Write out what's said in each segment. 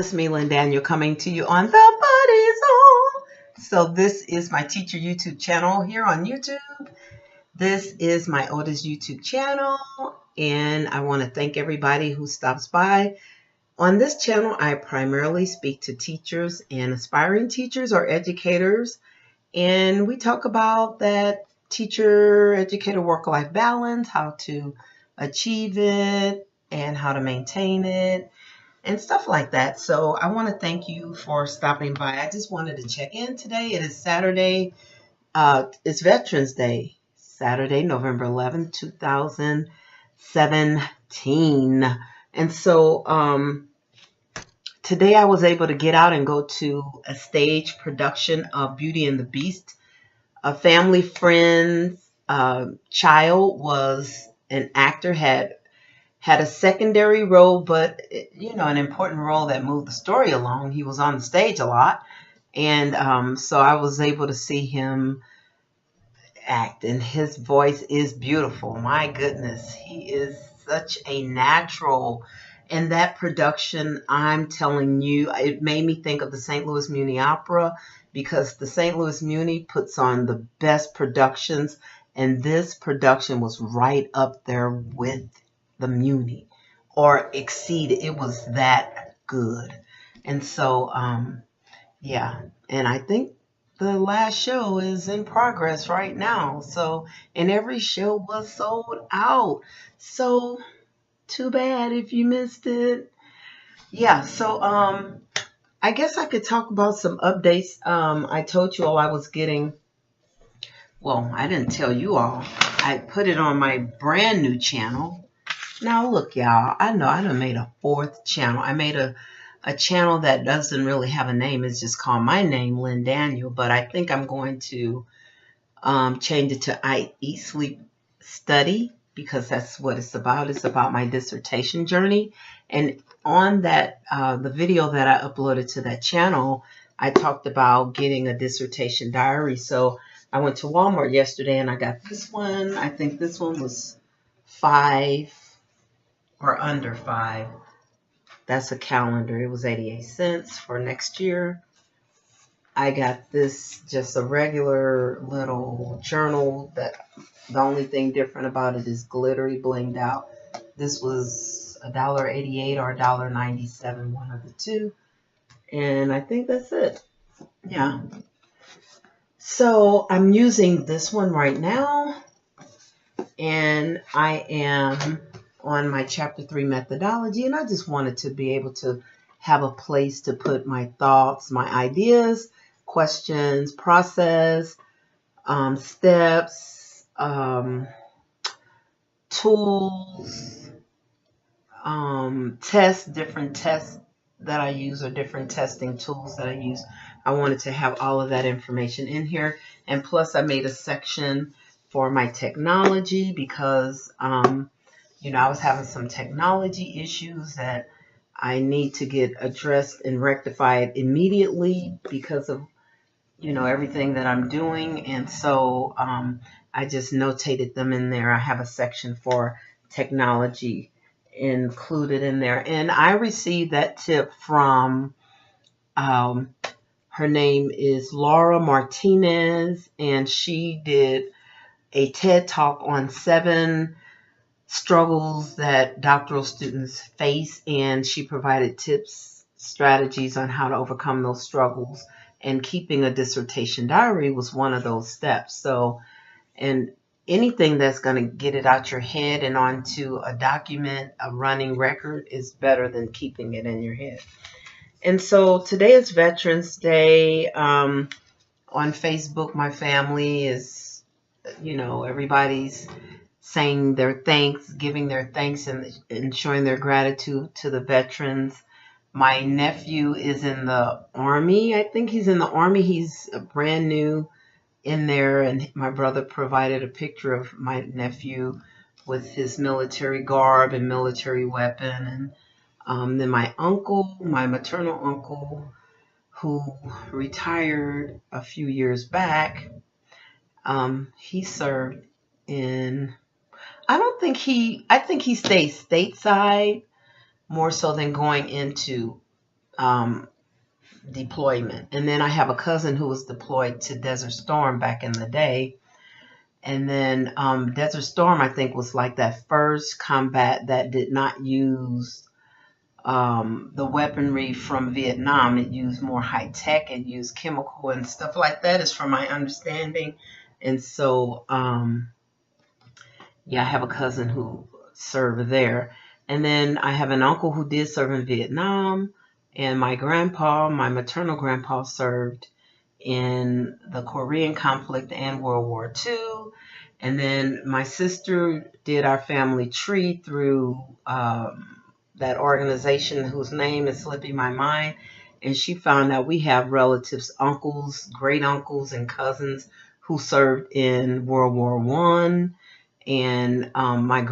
it's me, Lynn Daniel, coming to you on the Buddy Zone. So this is my teacher YouTube channel here on YouTube. This is my oldest YouTube channel, and I want to thank everybody who stops by. On this channel, I primarily speak to teachers and aspiring teachers or educators, and we talk about that teacher-educator work-life balance, how to achieve it, and how to maintain it, and stuff like that. So I want to thank you for stopping by. I just wanted to check in today. It is Saturday. It's Veterans Day, Saturday, November 11th, 2017. And so today I was able to get out and go to a stage production of Beauty and the Beast. A family friend's child was an actor, had a secondary role, but an important role that moved the story along. He was on the stage a lot, and so I was able to see him act, and his voice is beautiful. My goodness, he is such a natural. And that production, I'm telling you, it made me think of the St. Louis Muni Opera, because the St. Louis Muni puts on the best productions, and this production was right up there with the Muni, or exceeded. It was that good. And so yeah, and I think the last show is in progress right now. So, and every show was sold out. So too bad if you missed it. Yeah, so I guess I could talk about some updates. I told you all I was getting, well, I didn't tell you all. I put it on my brand new channel. Now look, y'all, I know I done made a fourth channel. I made a channel that doesn't really have a name. It's just called my name, Lynn Daniel. But I think I'm going to change it to I Eat, Sleep, Study, because that's what it's about. It's about my dissertation journey. And on that, the video that I uploaded to that channel, I talked about getting a dissertation diary. So I went to Walmart yesterday and I got this one. I think this one was $5 or under $5. That's a calendar. It was 88 cents for next year. I got this, just a regular little journal that the only thing different about it is glittery, blinged out. This was $1.88 or $1.97, one of the two. And I think that's it. Yeah. So I'm using this one right now, and I am on my chapter 3 methodology, and I just wanted to be able to have a place to put my thoughts, my ideas, questions, process, steps, tools, tests, different tests that I use, or different testing tools that I use. I wanted to have all of that information in here. And plus I made a section for my technology, because I was having some technology issues that I need to get addressed and rectified immediately because of, everything that I'm doing. And so I just notated them in there. I have a section for technology included in there. And I received that tip from, her name is Laura Martinez, and she did a TED Talk on 7 struggles that doctoral students face, and she provided tips, strategies on how to overcome those struggles, and keeping a dissertation diary was one of those steps. So, and anything that's going to get it out your head and onto a document, a running record, is better than keeping it in your head. And so today is Veterans Day. On Facebook, my family is, everybody's saying their thanks, giving their thanks, and showing their gratitude to the veterans. My nephew is in the Army. I think he's in the Army. He's brand new in there, and my brother provided a picture of my nephew with his military garb and military weapon. And then my uncle, my maternal uncle, who retired a few years back, he served in, I think he stayed stateside more so than going into um, deployment. And then I have a cousin who was deployed to Desert Storm back in the day. And then Desert Storm, I think, was like that first combat that did not use the weaponry from Vietnam. It used more high tech. It used chemical and stuff like that, is from my understanding. And so, yeah, I have a cousin who served there. And then I have an uncle who did serve in Vietnam. And my grandpa, my maternal grandpa, served in the Korean conflict and World War II. And then my sister did our family tree through that organization whose name is slipping my mind. And she found out we have relatives, uncles, great uncles, and cousins who served in World War One. And um, on my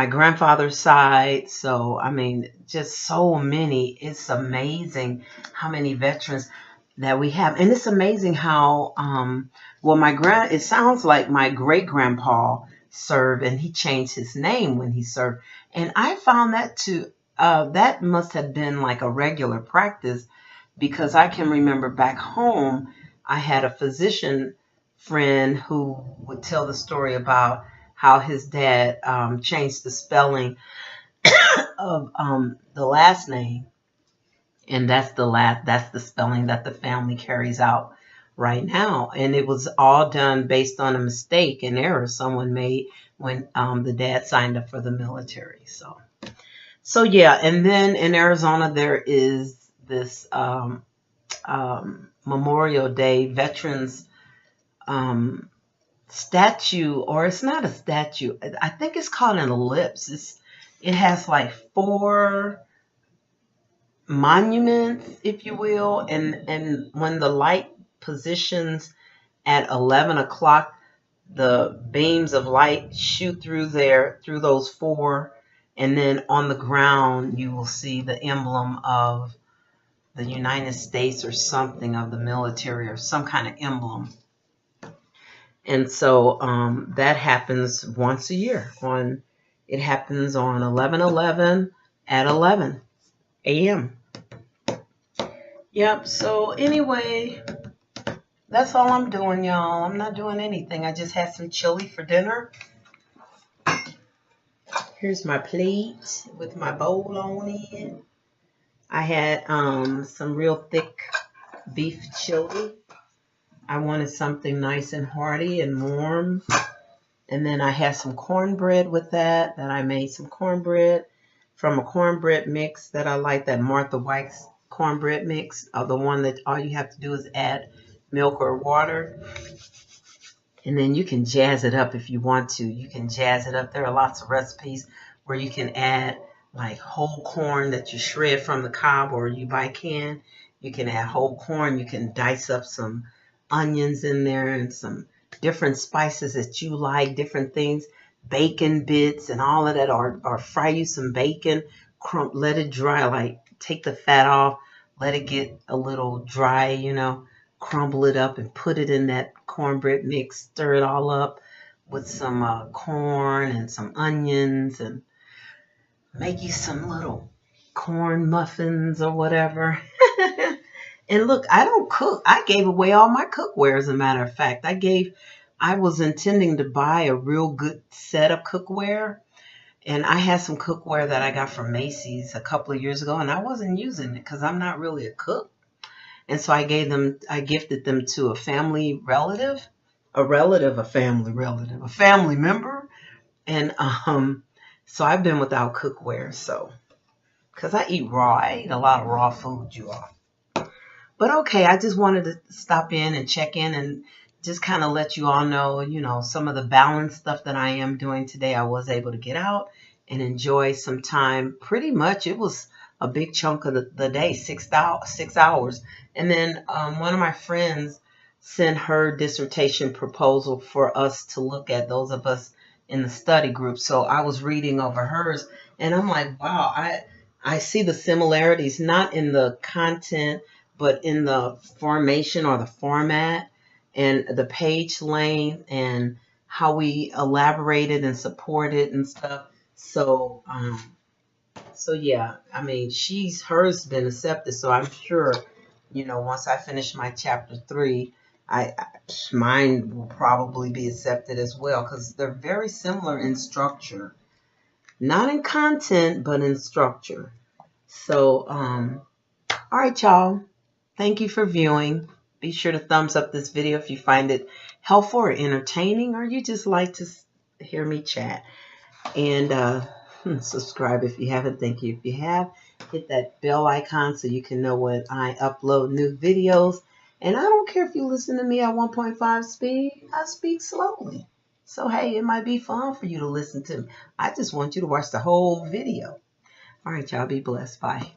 grandfather's side. So, I mean, just so many. It's amazing how many veterans that we have. And it's amazing how, well, it sounds like my great grandpa served and he changed his name when he served. And I found that must have been like a regular practice, because I can remember back home, I had a physician friend who would tell the story about how his dad changed the spelling of the last name, and that's the spelling that the family carries out right now. And it was all done based on a mistake, an error someone made when the dad signed up for the military. So yeah. And then in Arizona there is this Memorial Day Veterans statue, or it's not a statue. I think it's called an ellipse. It has like 4 monuments, if you will, and when the light positions at 11 o'clock, the beams of light shoot through those 4, and then on the ground you will see the emblem of the United States or something, of the military, or some kind of emblem. And so that happens once a year. It happens on 11/11 at 11 a.m. Yep. So anyway, that's all I'm doing, y'all. I'm not doing anything. I just had some chili for dinner. Here's my plate with my bowl on it. I had some real thick beef chili. I wanted something nice and hearty and warm. And then I had some cornbread with that I made some cornbread from a cornbread mix that I like, that Martha White's cornbread mix, the one that all you have to do is add milk or water. And then you can jazz it up if you want to. You can jazz it up. There are lots of recipes where you can add like whole corn that you shred from the cob or you buy canned. You can add whole corn. You can dice up some onions in there and some different spices that you like, different things, bacon bits and all of that, or fry you some bacon, let it dry, like take the fat off, let it get a little dry, crumble it up and put it in that cornbread mix, stir it all up with some corn and some onions, and make you some little corn muffins or whatever. And look, I don't cook. I gave away all my cookware, as a matter of fact. I was intending to buy a real good set of cookware. And I had some cookware that I got from Macy's a couple of years ago, and I wasn't using it because I'm not really a cook. And so I gifted them to a family member. And so I've been without cookware, because I eat raw. I eat a lot of raw food, you all. But okay, I just wanted to stop in and check in and just kind of let you all know, some of the balance stuff that I am doing today. I was able to get out and enjoy some time. Pretty much it was a big chunk of the day, 6 hours. And then one of my friends sent her dissertation proposal for us to look at, those of us in the study group. So I was reading over hers, and I'm like, wow, I see the similarities, not in the content, but in the formation or the format and the page length and how we elaborated and supported and stuff. So So yeah, I mean, hers been accepted. So I'm sure, once I finish my chapter 3, mine will probably be accepted as well because they're very similar in structure, not in content, but in structure. So, all right, y'all. Thank you for viewing. Be sure to thumbs up this video if you find it helpful or entertaining, or you just like to hear me chat. And subscribe if you haven't. Thank you if you have. Hit that bell icon so you can know when I upload new videos. And I don't care if you listen to me at 1.5 speed. I speak slowly. So, hey, it might be fun for you to listen to me. I just want you to watch the whole video. All right, y'all. Be blessed. Bye.